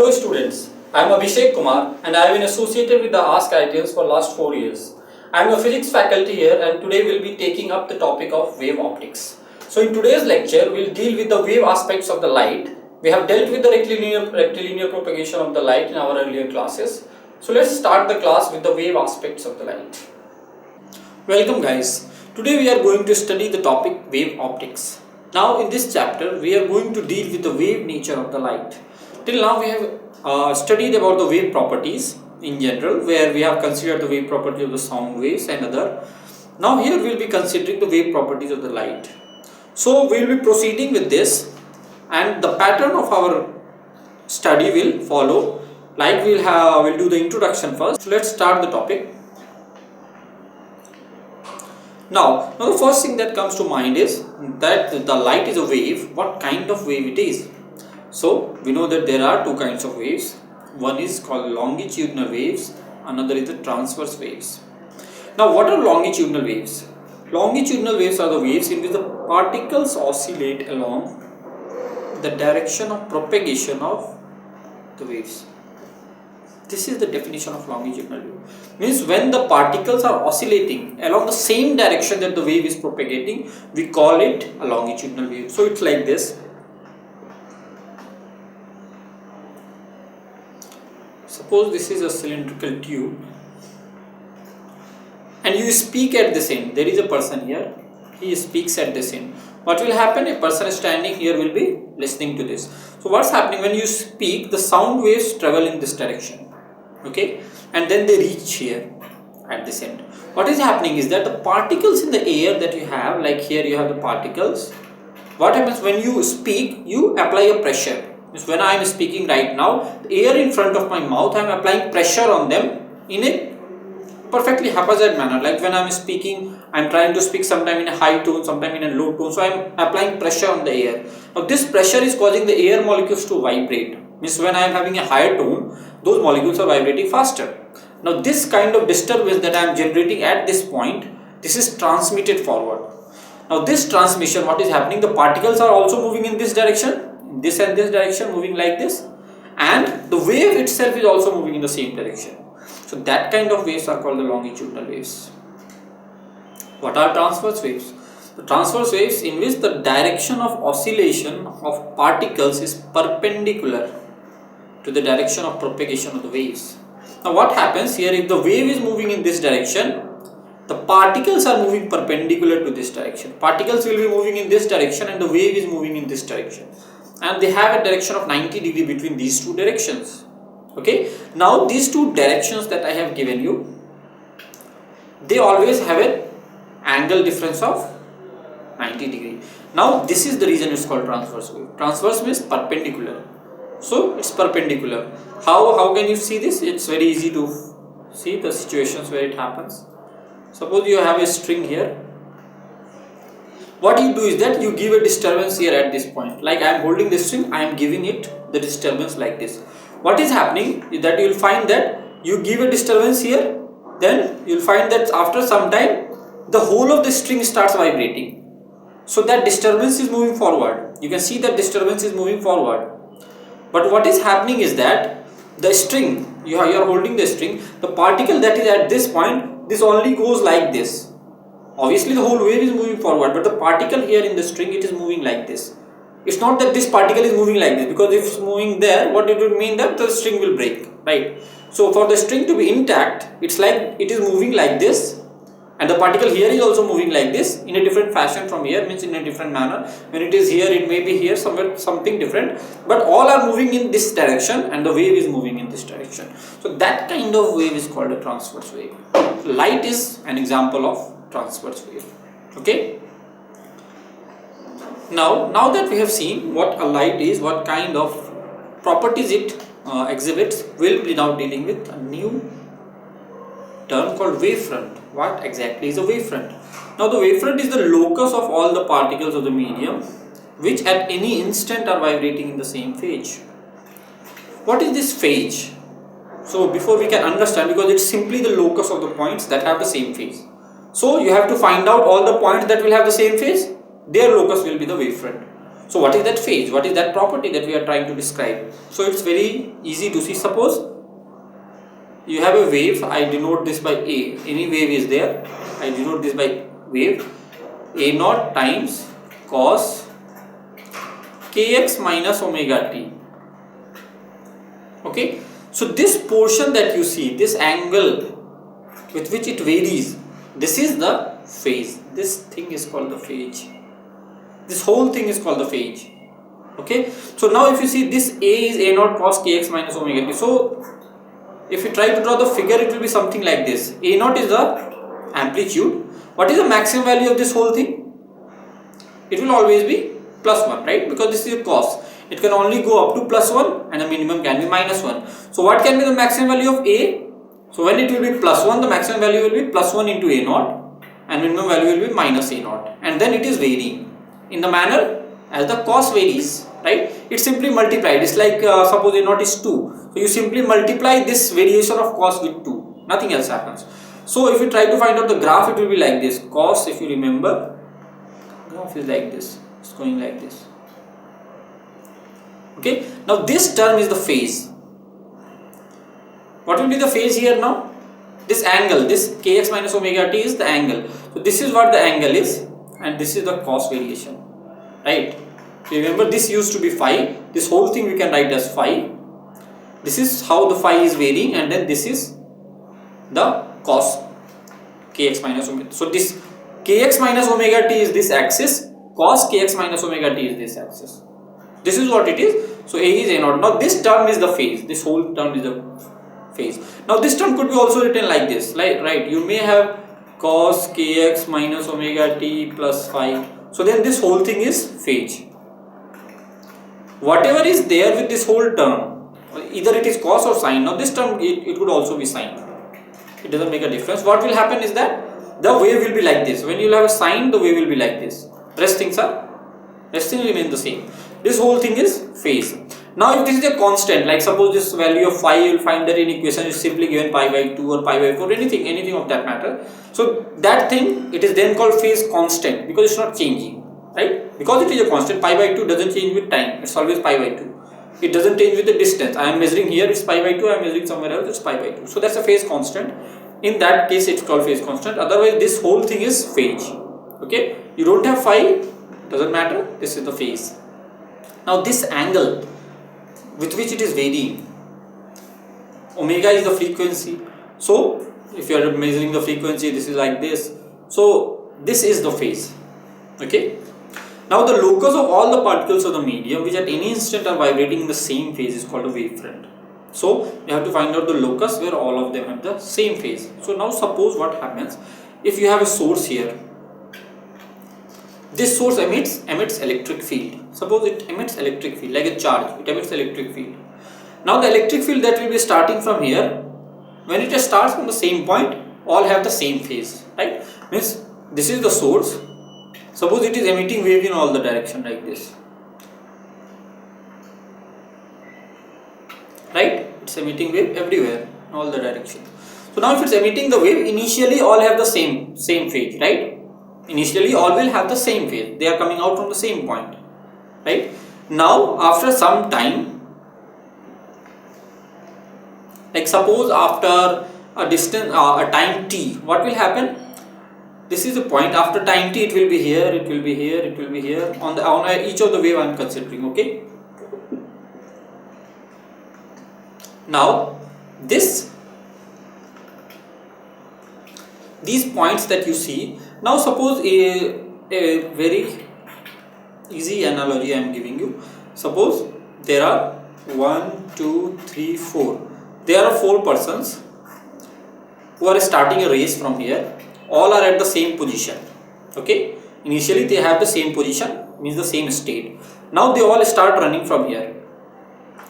Hello students, I am Abhishek Kumar and I have been associated with the askIITians for last 4 years. I am a physics faculty here and today we will be taking up the topic of wave optics. So in today's lecture, we will deal with the wave aspects of the light. We have dealt with the rectilinear propagation of the light in our earlier classes. So let's start the class with the wave aspects of the light. Welcome guys. Today we are going to study the topic wave optics. Now in this chapter, we are going to deal with the wave nature of the light. Till now we have studied about the wave properties in general, where we have considered the wave property of the sound waves and other. Now here we will be considering the wave properties of the light. So we will be proceeding with this, and the pattern of our study will follow. Like we'll do the introduction first. So let's start the topic. Now the first thing that comes to mind is that the light is a wave. What kind of wave it is? So we know that there are two kinds of waves. One is called longitudinal waves, another is the transverse waves. Now what are longitudinal waves? Longitudinal waves are the waves in which the particles oscillate along the direction of propagation of the waves. This is the definition of longitudinal wave. Means when the particles are oscillating along the same direction that the wave is propagating, we call it a longitudinal wave. So it's like this. Suppose this is a cylindrical tube and you speak at this end. There is a person here, he speaks at this end. What will happen? A person standing here will be listening to this. So what's happening when you speak? The sound waves travel in this direction, okay, and then they reach here at this end. What is happening is that the particles in the air that you have, like here you have the particles. What happens when you speak? You apply a pressure. When I am speaking right now, the air in front of my mouth, I am applying pressure on them in a perfectly haphazard manner. Like when I am speaking, I am trying to speak sometime in a high tone, sometime in a low tone. So I am applying pressure on the air. Now this pressure is causing the air molecules to vibrate. Means when I am having a higher tone, those molecules are vibrating faster. Now this kind of disturbance that I am generating at this point, this is transmitted forward. Now this transmission, what is happening? The particles are also moving in this direction. This and this direction, moving like this, and the wave itself is also moving in the same direction. So that kind of waves are called the longitudinal waves. What are transverse waves? The transverse waves in which the direction of oscillation of particles is perpendicular to the direction of propagation of the waves. Now what happens here? If the wave is moving in this direction, the particles are moving perpendicular to this direction. Particles will be moving in this direction and the wave is moving in this direction. And they have a direction of 90 degrees between these two directions. Okay. Now these two directions that I have given you, they always have an angle difference of 90 degrees. Now this is the reason it's called transverse wave. Transverse means perpendicular. So it's perpendicular. How can you see this? It's very easy to see the situations where it happens. Suppose you have a string here. What you do is that you give a disturbance here at this point. Like I am holding this string, I am giving it the disturbance like this. What is happening is that you will find that you give a disturbance here, then you will find that after some time the whole of the string starts vibrating. So that disturbance is moving forward. You can see that disturbance is moving forward. But what is happening is that the string, you are holding the string, the particle that is at this point, this only goes like this. Obviously the whole wave is moving forward, but the particle here in the string, it is moving like this. It's not that this particle is moving like this, because if it's moving there, what it would mean that the string will break, right? So for the string to be intact, it's like it is moving like this, and the particle here is also moving like this in a different fashion from here, means in a different manner. When it is here, it may be here somewhere, something different, but all are moving in this direction and the wave is moving in this direction. So that kind of wave is called a transverse wave. Light is an example of transverse wave. Okay. Now that we have seen what a light is, what kind of properties it exhibits, we'll be now dealing with a new term called wavefront. What exactly is a wavefront? Now the wavefront is the locus of all the particles of the medium which at any instant are vibrating in the same phase. What is this phase? So before we can understand, because it's simply the locus of the points that have the same phase. So you have to find out all the points that will have the same phase, their locus will be the wavefront. So what is that phase? What is that property that we are trying to describe? So it's very easy to see. Suppose you have a wave, I denote this by A. Any wave is there, I denote this by wave. A naught times cos kx minus omega t. Okay. So this portion that you see, this angle with which it varies, this is the phase. This thing is called the phase. This whole thing is called the phase. Okay. So now if you see, this A is A naught cos kx minus omega t. So if you try to draw the figure, it will be something like this. A naught is the amplitude. What is the maximum value of this whole thing? It will always be plus 1, right? Because this is a cos. It can only go up to plus 1 and the minimum can be minus 1. So what can be the maximum value of A? So when it will be plus 1, the maximum value will be plus 1 into A naught and minimum value will be minus A naught. And then it is varying in the manner as the cos varies, right? It's simply multiplied. It's like suppose A naught is 2. So you simply multiply this variation of cos with 2. Nothing else happens. So if you try to find out the graph, it will be like this. Cos, if you remember, graph is like this. It's going like this. Okay. Now this term is the phase. What will be the phase here now? This angle, this kx minus omega t is the angle. So this is what the angle is, and this is the cos variation, right? Remember, this used to be phi. This whole thing we can write as phi. This is how the phi is varying, and then this is the cos kx minus omega. So this kx minus omega t is this axis, cos kx minus omega t is this axis. This is what it is. So A is A naught. Now this term is the phase. This whole term is the phase. Now this term could be also written like this, right? You may have cos kx minus omega t plus phi. So then this whole thing is phase. Whatever is there with this whole term, either it is cos or sine. Now this term, it could also be sine. It doesn't make a difference. What will happen is that the wave will be like this. When you will have a sine, the wave will be like this. Rest things will remain the same. This whole thing is phase. Now if this is a constant, like suppose this value of phi, you will find that in equation is simply given pi by 2 or pi by 4, anything of that matter. So that thing, it is then called phase constant because it's not changing, right? Because it is a constant, pi by 2 doesn't change with time. It's always pi by 2. It doesn't change with the distance. I am measuring here, it's pi by 2. I am measuring somewhere else, it's pi by 2. So that's a phase constant. In that case, it's called phase constant. Otherwise, this whole thing is phase. Okay, you don't have phi, doesn't matter. This is the phase. Now this angle with which it is varying, omega is the frequency. So if you are measuring the frequency, this is like this. So this is the phase. Okay. Now the locus of all the particles of the medium which at any instant are vibrating in the same phase is called a wavefront. So you have to find out the locus where all of them have the same phase. So now suppose what happens if you have a source here. This source emits electric field. Suppose it emits electric field like a charge. It emits electric field. Now the electric field that will be starting from here, when it starts from the same point, all have the same phase, right? Means this is the source. Suppose it is emitting wave in all the direction like this, right? It's emitting wave everywhere in all the directions. So now if it's emitting the wave, initially all have the same phase, right? Initially all will have the same phase. They are coming out from the same point, right? Now after some time, like suppose after a distance, a time t, what will happen? This is the point. After time t, it will be here, it will be here, it will be here. On each of the wave I am considering. Okay. Now these points that you see. Now suppose a very easy analogy I am giving you. Suppose there are 1, 2, 3, 4. There are 4 persons who are starting a race from here. All are at the same position. Okay. Initially they have the same position, means the same state. Now they all start running from here.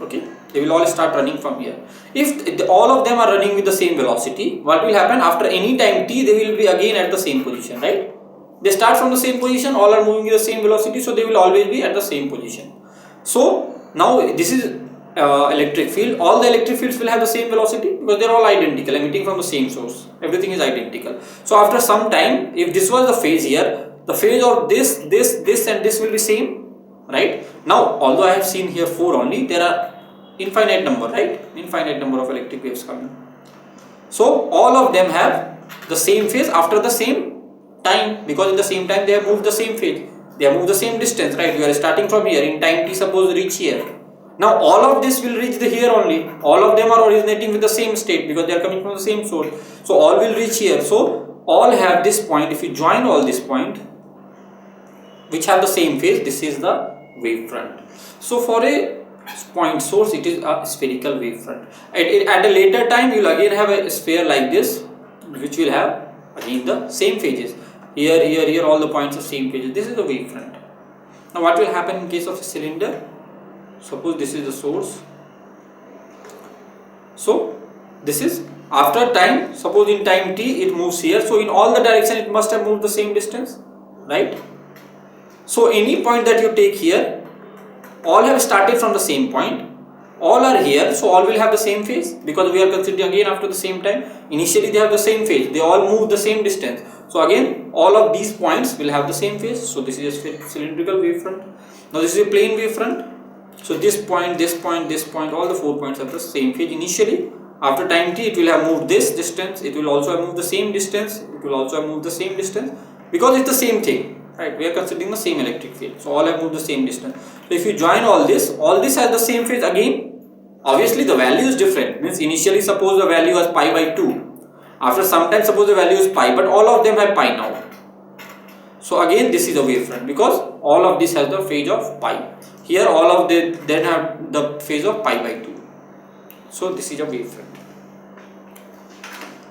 Okay. They will all start running from here. If all of them are running with the same velocity, what will happen after any time t, they will be again at the same position, right? They start from the same position, all are moving with the same velocity, so they will always be at the same position. So now this is electric field. All the electric fields will have the same velocity because they are all identical, emitting from the same source. Everything is identical. So after some time, if this was the phase here, the phase of this and this will be same. right? Now, although I have seen here 4 only, there are infinite number, right? Infinite number of electric waves coming. So all of them have the same phase after the same time, because in the same time they have moved the same phase, they have moved the same distance, right? We are starting from here, in time t suppose reach here. Now all of this will reach the here only. All of them are originating with the same state because they are coming from the same source. So all will reach here. So all have this point. If you join all this point which have the same phase, this is the wavefront. So for a point source, it is a spherical wavefront. At a later time, you will again have a sphere like this, which will have again the same phases. Here, all the points are same phases. This is the wavefront. Now, what will happen in case of a cylinder? Suppose this is the source. So, this is after time. Suppose in time t, it moves here. So, in all the direction, it must have moved the same distance, right? So, any point that you take here, all have started from the same point, all are here, so all will have the same phase, because we are considering again after the same time. Initially they have the same phase, they all move the same distance, so again all of these points will have the same phase. So this is a cylindrical wavefront. Now this is a plane wavefront. So this point, this point, this point, all the 4 points have the same phase initially. After time t, it will have moved this distance, it will also have moved the same distance, it will also have moved the same distance, because it's the same thing, right? We are considering the same electric field, so all have moved the same distance. So if you join all this has the same phase again. Obviously the value is different, means initially suppose the value was pi by 2, after some time suppose the value is pi, but all of them have pi now. So again this is a wavefront, because all of this has the phase of pi. Here all of them then have the phase of pi by 2. So this is a wavefront.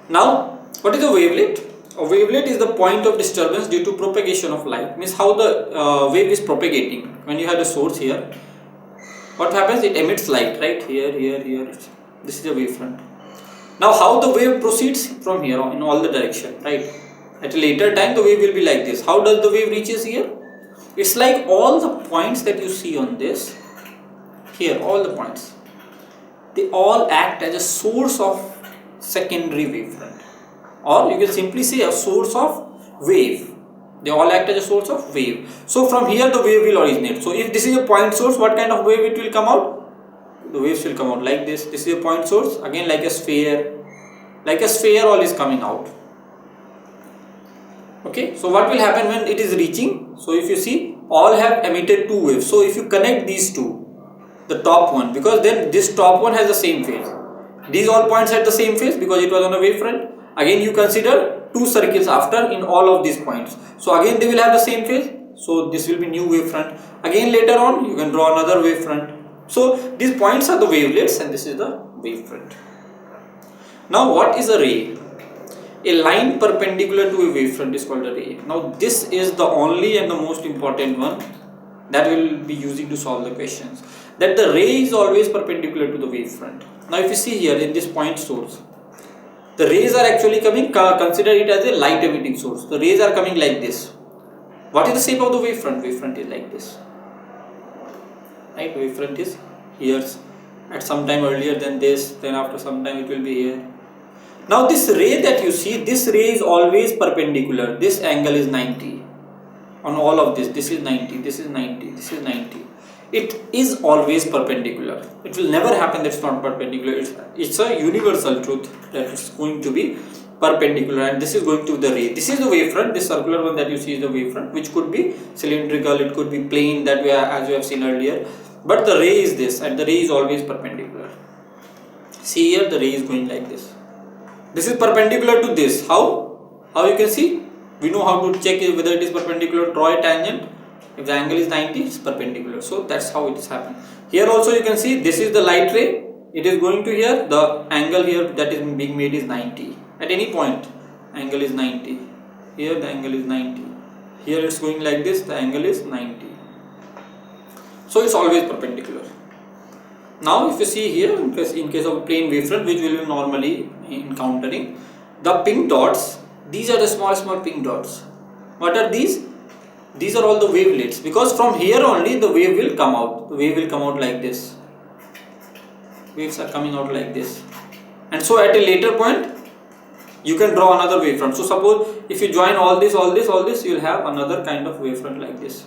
Now what is a wavelet? A wavelet is the point of disturbance due to propagation of light, means how the wave is propagating. When you have the source here, what happens? It emits light, right? Here. This is a wavefront. Now how the wave proceeds from here on in all the direction, right? At a later time the wave will be like this. How does the wave reaches here? It's like all the points that you see on this, here all the points, they all act as a source of secondary wavefront, or you can simply say a source of wave. They all act as a source of wave. So from here the wave will originate. So if this is a point source, what kind of wave it will come out? The waves will come out like this. This is a point source, again like a sphere. Like a sphere all is coming out. Okay, so what will happen when it is reaching? So if you see, all have emitted 2 waves. So if you connect these two, the top one, because then this top one has the same phase. These all points had the same phase because it was on a wavefront. Again you consider 2 circles after in all of these points. So again they will have the same phase. So this will be new wavefront. Again later on you can draw another wavefront. So these points are the wavelets and this is the wavefront. Now what is a ray? A line perpendicular to a wavefront is called a ray. Now this is the only and the most important one that we will be using to solve the questions. That the ray is always perpendicular to the wavefront. Now if you see here in this point source, the rays are actually coming, consider it as a light emitting source. The rays are coming like this. What is the shape of the wavefront? Wavefront is like this. Right? Wavefront is here at some time earlier than this, then after some time it will be here. Now this ray that you see, this ray is always perpendicular. This angle is 90 on all of this. This is 90, this is 90, this is 90. It is always perpendicular. It will never happen that it's not perpendicular. It's a universal truth that it's going to be perpendicular, and this is going to be the ray. This is the wavefront. This circular one that you see is the wavefront, which could be cylindrical, it could be plane, that we are, as we have seen earlier. But the ray is this, and the ray is always perpendicular. See here, the ray is going like this. This is perpendicular to this. How you can see? We know how to check whether it is perpendicular. Draw a tangent. If the angle is 90, it's perpendicular. So that's how it is happening. Here also you can see this is the light ray. It is going to here. The angle here that is being made is 90. At any point, angle is 90. Here the angle is 90. Here it's going like this. The angle is 90. So it's always perpendicular. Now if you see here, in case of a plane wavefront, which we will be normally encountering, the pink dots, these are the small pink dots. What are these? These are all the wavelets, because from here only the wave will come out. The wave will come out like this. Waves are coming out like this. And so at a later point, you can draw another wavefront. So suppose if you join all this, you will have another kind of wavefront like this.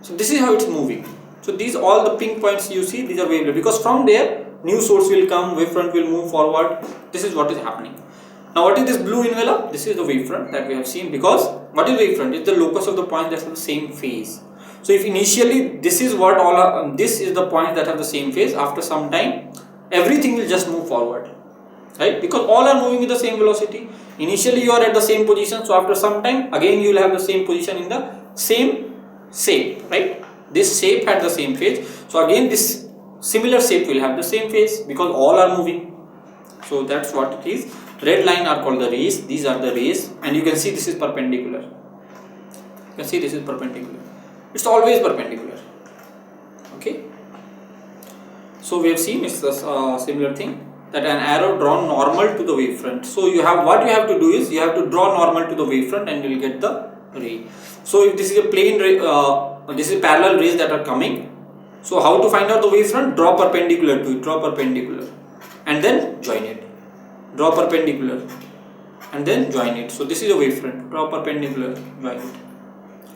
So this is how it's moving. So these all the pink points you see, these are wavelength, because from there new source will come, wavefront will move forward. This is what is happening. Now what is this blue envelope? This is the wavefront that we have seen, because what is wavefront? It's the locus of the points that have the same phase. So if initially this is what all are, this is the points that have the same phase, after some time everything will just move forward, right? Because all are moving with the same velocity. Initially you are at the same position, so after some time again you will have the same position in the same shape, right? This shape had the same phase, so again this similar shape will have the same phase, because all are moving. So that's what it is. Red line are called the rays. These are the rays, and you can see this is perpendicular. You can see this is perpendicular. It's always perpendicular. Okay. So we have seen it's the similar thing, that an arrow drawn normal to the wavefront. So you have, what you have to do is you have to draw normal to the wavefront and you will get the ray. So if this is a plane ray, this is parallel rays that are coming. So how to find out the wavefront? Draw perpendicular to it. Draw perpendicular and then join it. Draw perpendicular and then join it. So this is a wavefront. Draw perpendicular, join it.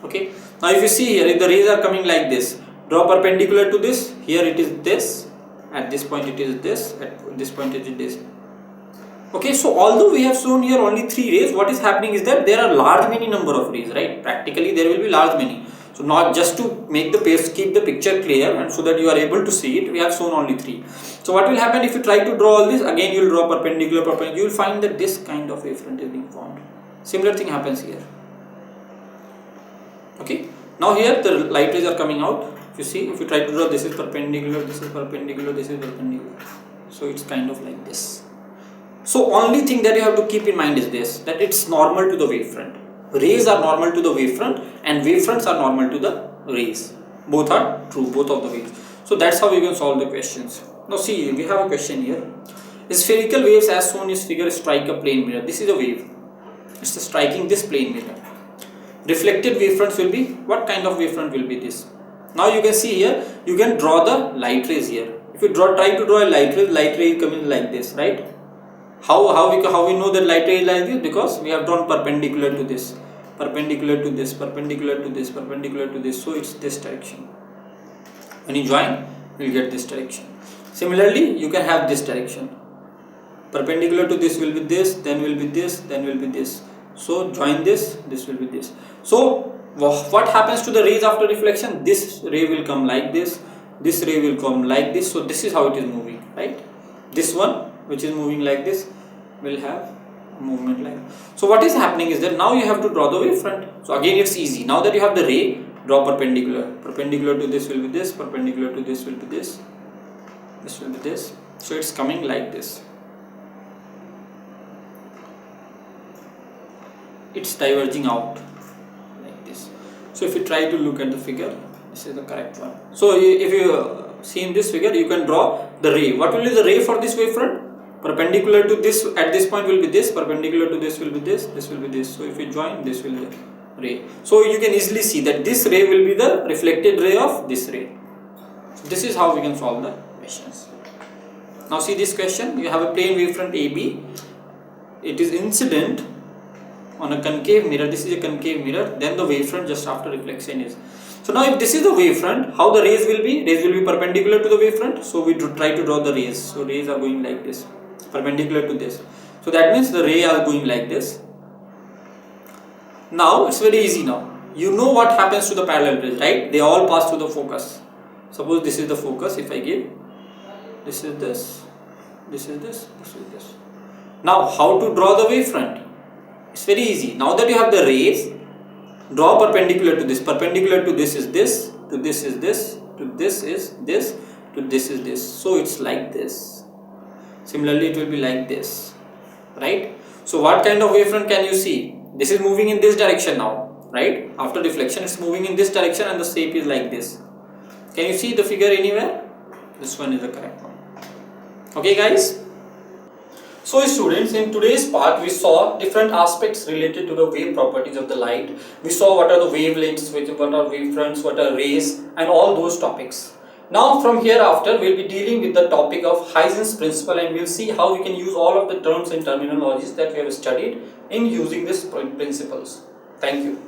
Okay. Now if you see here, if the rays are coming like this, draw perpendicular to this. Here it is this. At this point it is this. At this point it is this. Okay. So although we have shown here only 3 rays, what is happening is that there are large many number of rays, right? Practically there will be large many. So not just to make the page, keep the picture clear and so that you are able to see it, we have shown only 3. So what will happen if you try to draw all this? Again you will draw perpendicular, you will find that this kind of wavefront is being formed. Similar thing happens here. Okay. Now here the light rays are coming out. If you see, if you try to draw, this is perpendicular, this is perpendicular, this is perpendicular. So it's kind of like this. So only thing that you have to keep in mind is this, that it's normal to the wavefront. Rays are normal to the wavefront and wavefronts are normal to the rays. Both are true, both of the ways. So that's how we can solve the questions. Now see, we have a question here. Spherical waves as shown in figure strike a plane mirror. This is a wave. It's striking this plane mirror. Reflected wavefronts will be, what kind of wavefront will be this? Now you can see here, you can draw the light rays here. If you try to draw a light ray is coming like this, right? How we know that light ray is like this? Because we have drawn perpendicular to this, perpendicular to this, perpendicular to this, perpendicular to this. So it's this direction. When you join, you will get this direction. Similarly, you can have this direction. Perpendicular to this will be this, then will be this, then will be this. So join this, this will be this. So what happens to the rays after reflection? This ray will come like this ray will come like this. So this is how it is moving, right? This one which is moving like this will have movement like that. So what is happening is that now you have to draw the wavefront. So again it's easy. Now that you have the ray, draw perpendicular. Perpendicular to this will be this, perpendicular to this will be this, this will be this. So it's coming like this. It's diverging out like this. So if you try to look at the figure, this is the correct one. So if you see in this figure, you can draw the ray. What will be the ray for this wavefront? Perpendicular to this, at this point will be this, perpendicular to this will be this will be this. So if you join, this will be the ray. So you can easily see that this ray will be the reflected ray of this ray. So this is how we can solve the questions. Now see this question, you have a plane wavefront AB. It is incident on a concave mirror. This is a concave mirror, then the wavefront just after reflection is. So now if this is the wavefront, how the rays will be? Rays will be perpendicular to the wavefront. So we try to draw the rays. So rays are going like this, perpendicular to this. So that means the ray are going like this. Now it's very easy now. You know what happens to the parallel rays, right? They all pass through the focus. Suppose this is the focus. If I give, this is this, this is this, this is this. Now how to draw the wavefront? It's very easy. Now that you have the rays, draw perpendicular to this. Perpendicular to this is this, to this is this, to this is this, to this is this. So it's like this. Similarly, it will be like this, right? So what kind of wavefront can you see? This is moving in this direction now, right? After deflection, it's moving in this direction and the shape is like this. Can you see the figure anywhere? This one is the correct one. Okay, guys? So students, in today's part we saw different aspects related to the wave properties of the light. We saw what are the wavelengths, what are wavefronts, what are rays, and all those topics. Now from here after we will be dealing with the topic of Huygens principle, and we will see how we can use all of the terms and terminologies that we have studied in using these principles. Thank you.